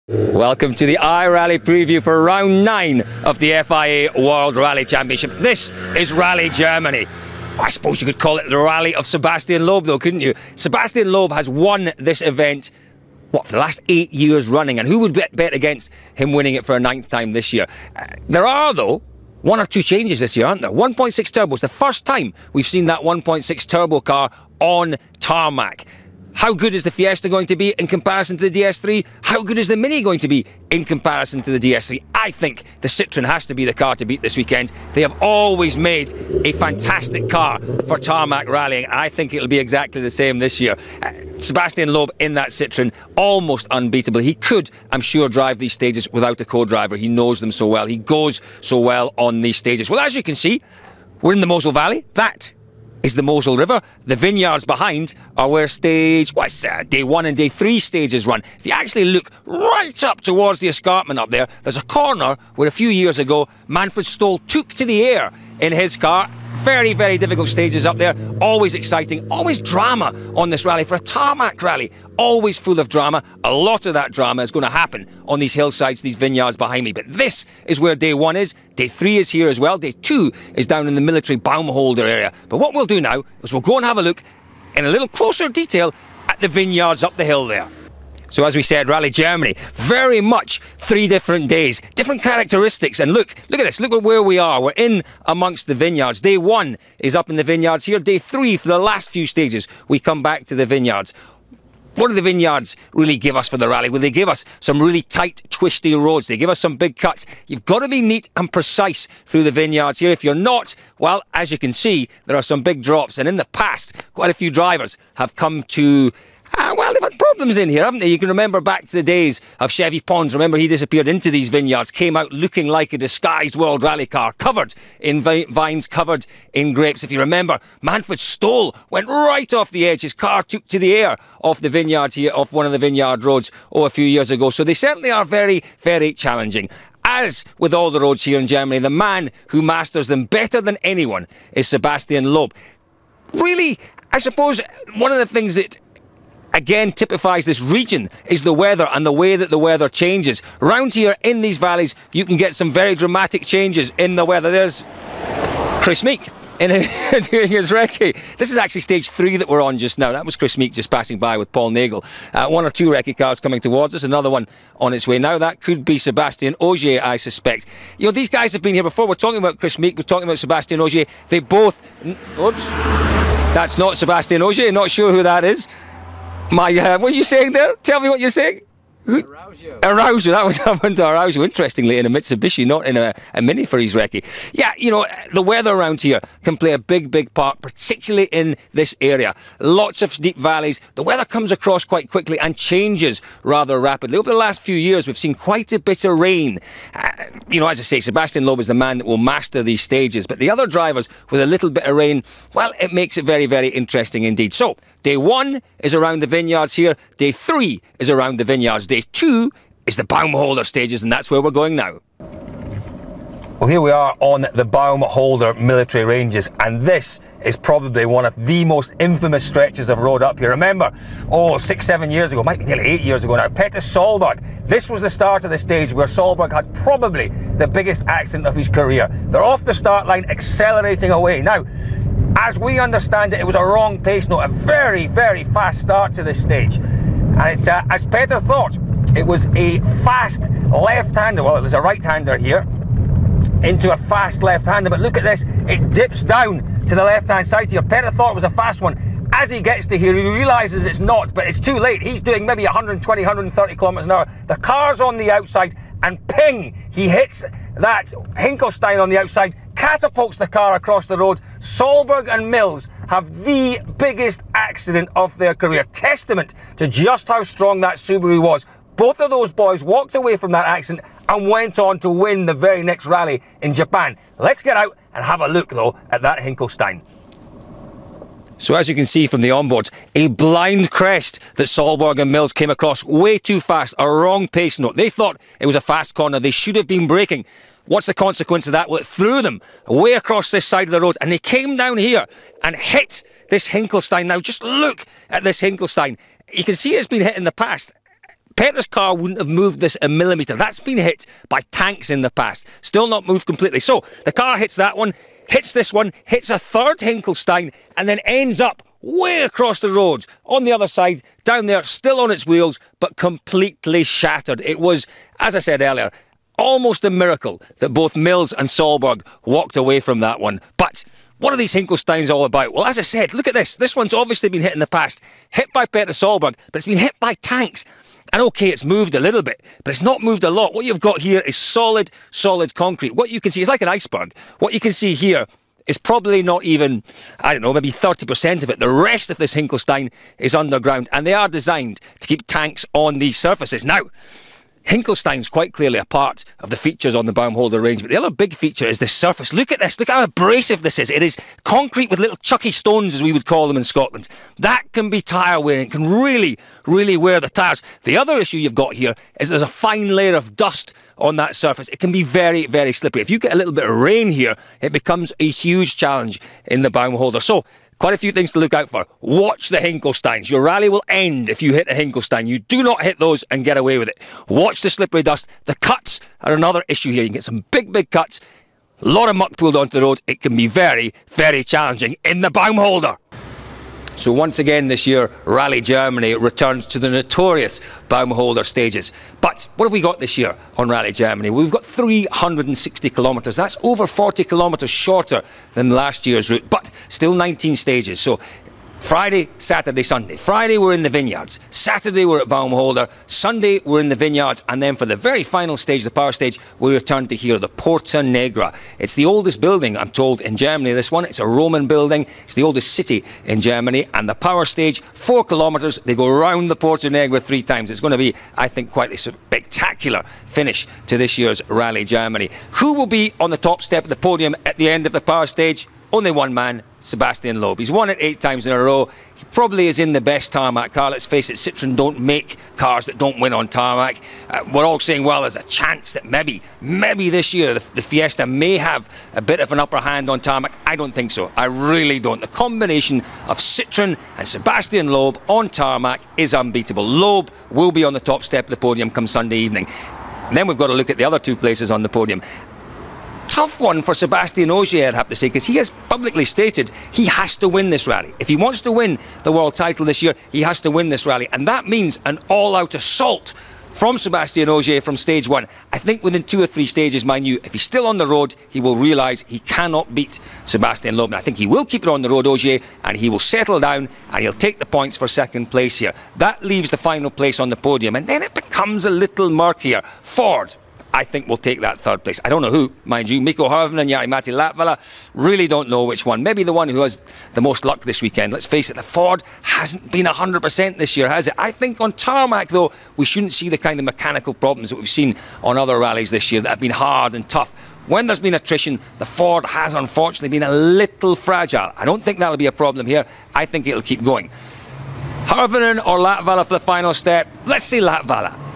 Welcome to the iRally preview for round 9 of the FIA World Rally Championship. This is Rally Germany. I suppose you could call it the rally of Sebastian Loeb though, couldn't you? Sebastian Loeb has won this event, for the last 8 years running, and who would bet against him winning it for a 9th time this year? There are, though, 1 or 2 changes this year, aren't there? 1.6 turbos, the first time we've seen that 1.6 turbo car on tarmac. How good is the Fiesta going to be in comparison to the DS3? How good is the Mini going to be in comparison to the DS3? I think the Citroen has to be the car to beat this weekend. They have always made a fantastic car for tarmac rallying. I think it'll be exactly the same this year. Sebastian Loeb in that Citroen, almost unbeatable. He could, I'm sure, drive these stages without a co-driver. He knows them so well. He goes so well on these stages. Well, as you can see, we're in the Moselle Valley. That is the Moselle River. The vineyards behind are where day 1 and day 3 stages run. If you actually look right up towards the escarpment up there, there's a corner where a few years ago Manfred Stoll took to the air in his car. Very, very difficult stages up there. Always exciting, always drama on this rally. For a tarmac rally, always full of drama. A lot of that drama is going to happen on these hillsides, these vineyards behind me. But this is where day 1 is. Day 3 is here as well. Day 2 is down in the military Baumholder area. But what we'll do now is we'll go and have a look in a little closer detail at the vineyards up the hill there. So as we said, Rally Germany, very much 3 different days, different characteristics. And look at this, look at where we are. We're in amongst the vineyards. Day 1 is up in the vineyards here. Day 3, for the last few stages, we come back to the vineyards. What do the vineyards really give us for the rally? Well, they give us some really tight, twisty roads. They give us some big cuts. You've got to be neat and precise through the vineyards here. If you're not, well, as you can see, there are some big drops. And in the past, quite a few drivers have come to well, they've had problems in here, haven't they? You can remember back to the days of Chevy Pons. Remember, he disappeared into these vineyards, came out looking like a disguised World Rally car, covered in vines, covered in grapes. If you remember, Manfred Stoll went right off the edge. His car took to the air off the vineyard here, off one of the vineyard roads, a few years ago. So they certainly are very, very challenging. As with all the roads here in Germany, the man who masters them better than anyone is Sebastian Loeb. Really, I suppose one of the things that again typifies this region is the weather and the way that the weather changes. Round here in these valleys you can get some very dramatic changes in the weather. There's Chris Meek doing his recce. This is actually stage 3 that we're on just now. That was Chris Meek just passing by with Paul Nagel. 1 or 2 recce cars coming towards us, another one on its way now. That could be Sebastian Ogier, I suspect. You know, these guys have been here before. We're talking about Chris Meek, we're talking about Sebastian Ogier. They both... Oops. That's not Sebastian Ogier, not sure who that is. What are you saying there? Tell me what you're saying. Arousal. That was happened to Arousal, interestingly, in a Mitsubishi, not in a Mini for his recce. Yeah, you know, the weather around here can play a big, big part, particularly in this area. Lots of deep valleys. The weather comes across quite quickly and changes rather rapidly. Over the last few years, we've seen quite a bit of rain. You know, as I say, Sebastian Loeb is the man that will master these stages, but the other drivers with a little bit of rain, well, it makes it very, very interesting indeed. So, day 1 is around the vineyards here. Day 3 is around the vineyards. Day 2 is the Baumholder stages, and that's where we're going now. Well, here we are on the Baumholder military ranges, and this is probably one of the most infamous stretches of road up here. Remember, 6-7 years ago, might be nearly 8 years ago now, Petter Solberg. This was the start of the stage where Solberg had probably the biggest accident of his career. They're off the start line, accelerating away. Now, as we understand it, it was a wrong pace note, a very, very fast start to this stage. And it's, as Petter thought, it was a fast left-hander. Well, it was a right-hander here into a fast left-hander, but look at this, it dips down to the left-hand side here. Petter thought it was a fast one. As he gets to here, he realises it's not, but it's too late. He's doing maybe 120, 130 kilometres an hour. The car's on the outside, and ping, he hits that Hinkle Stein on the outside, catapults the car across the road. Solberg and Mills have the biggest accident of their career. Testament to just how strong that Subaru was. Both of those boys walked away from that accident and went on to win the very next rally in Japan. Let's get out and have a look, though, at that Hinkle Stein. So as you can see from the onboards, a blind crest that Solberg and Mills came across way too fast, a wrong pace note. They thought it was a fast corner, they should have been braking. What's the consequence of that? Well, it threw them way across this side of the road, and they came down here and hit this Hinkle Stein. Now just look at this Hinkle Stein. You can see it's been hit in the past. Petra's car wouldn't have moved this a millimetre. That's been hit by tanks in the past. Still not moved completely. So the car hits that one, hits this one, hits a third Hinkle Stein, and then ends up way across the road on the other side, down there, still on its wheels, but completely shattered. It was, as I said earlier, almost a miracle that both Mills and Solberg walked away from that one. But what are these Hinkle Steins all about? Well, as I said, look at this. This one's obviously been hit in the past, hit by Petra Solberg, but it's been hit by tanks. And okay, it's moved a little bit, but it's not moved a lot. What you've got here is solid concrete. What you can see is like an iceberg. What you can see here is probably not even, I don't know, maybe 30% of it. The rest of this Hinkle Stein is underground, and they are designed to keep tanks on these surfaces. Now, Hinkle Stein's quite clearly a part of the features on the Baumholder range, but the other big feature is this surface. Look at this. Look how abrasive this is. It is concrete with little chucky stones, as we would call them in Scotland. That can be tyre wearing. It can really, really wear the tyres. The other issue you've got here is there's a fine layer of dust on that surface. It can be very, very slippery. If you get a little bit of rain here, it becomes a huge challenge in the Baumholder. So, quite a few things to look out for. Watch the Hinkle Steins. Your rally will end if you hit a Hinkle Stein. You do not hit those and get away with it. Watch the slippery dust. The cuts are another issue here. You can get some big, big cuts. A lot of muck pulled onto the road. It can be very, very challenging in the Baumholder. So once again this year, Rallye Germany returns to the notorious Baumholder stages. But what have we got this year on Rallye Germany? We've got 360 kilometres. That's over 40 kilometres shorter than last year's route, but still 19 stages. So Friday, Saturday, Sunday. Friday we're in the vineyards. Saturday we're at Baumholder. Sunday we're in the vineyards. And then for the very final stage, the power stage, we return to here, the Porta Negra. It's the oldest building, I'm told, in Germany, this one. It's a Roman building. It's the oldest city in Germany. And the power stage, 4 kilometres. They go around the Porta Negra 3 times. It's going to be, I think, quite a spectacular finish to this year's Rallye Germany. Who will be on the top step of the podium at the end of the power stage? Only one man, Sebastian Loeb. He's won it 8 times in a row. He probably is in the best tarmac car. Let's face it, Citroën don't make cars that don't win on tarmac. We're all saying, well, there's a chance that maybe this year the Fiesta may have a bit of an upper hand on tarmac. I don't think so. I really don't. The combination of Citroën and Sebastian Loeb on tarmac is unbeatable. Loeb will be on the top step of the podium come Sunday evening. And then we've got to look at the other 2 places on the podium. Tough one for Sebastian Ogier, I'd have to say, because he has publicly stated he has to win this rally. If he wants to win the world title this year, he has to win this rally. And that means an all-out assault from Sebastian Ogier from stage 1. I think within 2 or 3 stages, mind you, if he's still on the road, he will realise he cannot beat Sebastian Loeb. And I think he will keep it on the road, Ogier, and he will settle down and he'll take the points for 2nd place here. That leaves the final place on the podium, and then it becomes a little murkier. Ford, I think, will take that 3rd place. I don't know who, mind you. Mikko Hirvonen and Jari-Matti Latvala. Really don't know which one. Maybe the one who has the most luck this weekend. Let's face it, the Ford hasn't been 100% this year, has it? I think on tarmac, though, we shouldn't see the kind of mechanical problems that we've seen on other rallies this year that have been hard and tough. When there's been attrition, the Ford has unfortunately been a little fragile. I don't think that'll be a problem here. I think it'll keep going. Hirvonen or Latvala for the final step? Let's say Latvala.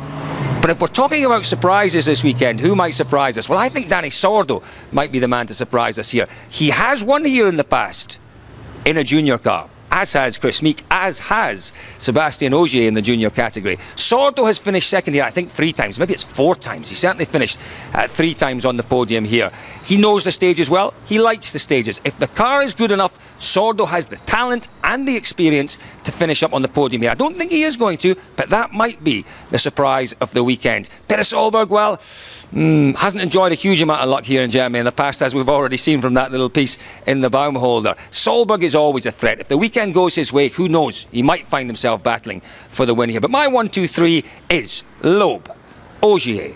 But if we're talking about surprises this weekend, who might surprise us? Well, I think Danny Sordo might be the man to surprise us here. He has won here in the past in a junior car, as has Chris Meek, as has Sebastian Ogier in the junior category. Sordo has finished 2nd here, I think 3 times, maybe it's 4 times. He certainly finished 3 times on the podium here. He knows the stages well, he likes the stages. If the car is good enough, Sordo has the talent and the experience to finish up on the podium here. I don't think he is going to, but that might be the surprise of the weekend. Petra Solberg, well, hasn't enjoyed a huge amount of luck here in Germany in the past, as we've already seen from that little piece in the Baumholder. Solberg is always a threat. If the weekend goes his way, who knows? He might find himself battling for the win here. But my 1, 2, 3 is Loeb, Ogier,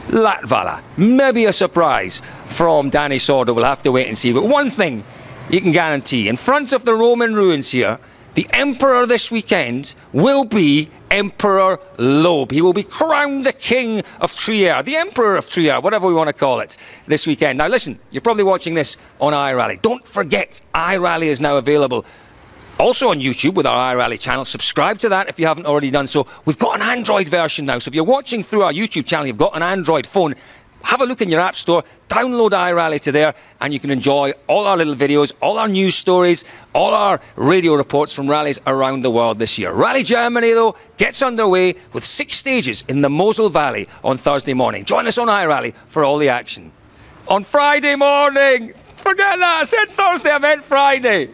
Latvala. Maybe a surprise from Danny Sordo. We'll have to wait and see. But one thing you can guarantee, in front of the Roman ruins here, the Emperor this weekend will be Emperor Loeb. He will be crowned the King of Trier, the Emperor of Trier, whatever we want to call it, this weekend. Now listen, you're probably watching this on iRally. Don't forget, iRally is now available also on YouTube with our iRally channel. Subscribe to that if you haven't already done so. We've got an Android version now, so if you're watching through our YouTube channel, you've got an Android phone, have a look in your app store, download iRally to there, and you can enjoy all our little videos, all our news stories, all our radio reports from rallies around the world this year. Rallye Germany, though, gets underway with 6 stages in the Moselle Valley on Thursday morning. Join us on iRally for all the action. On Friday morning, forget that, I said Thursday, I meant Friday.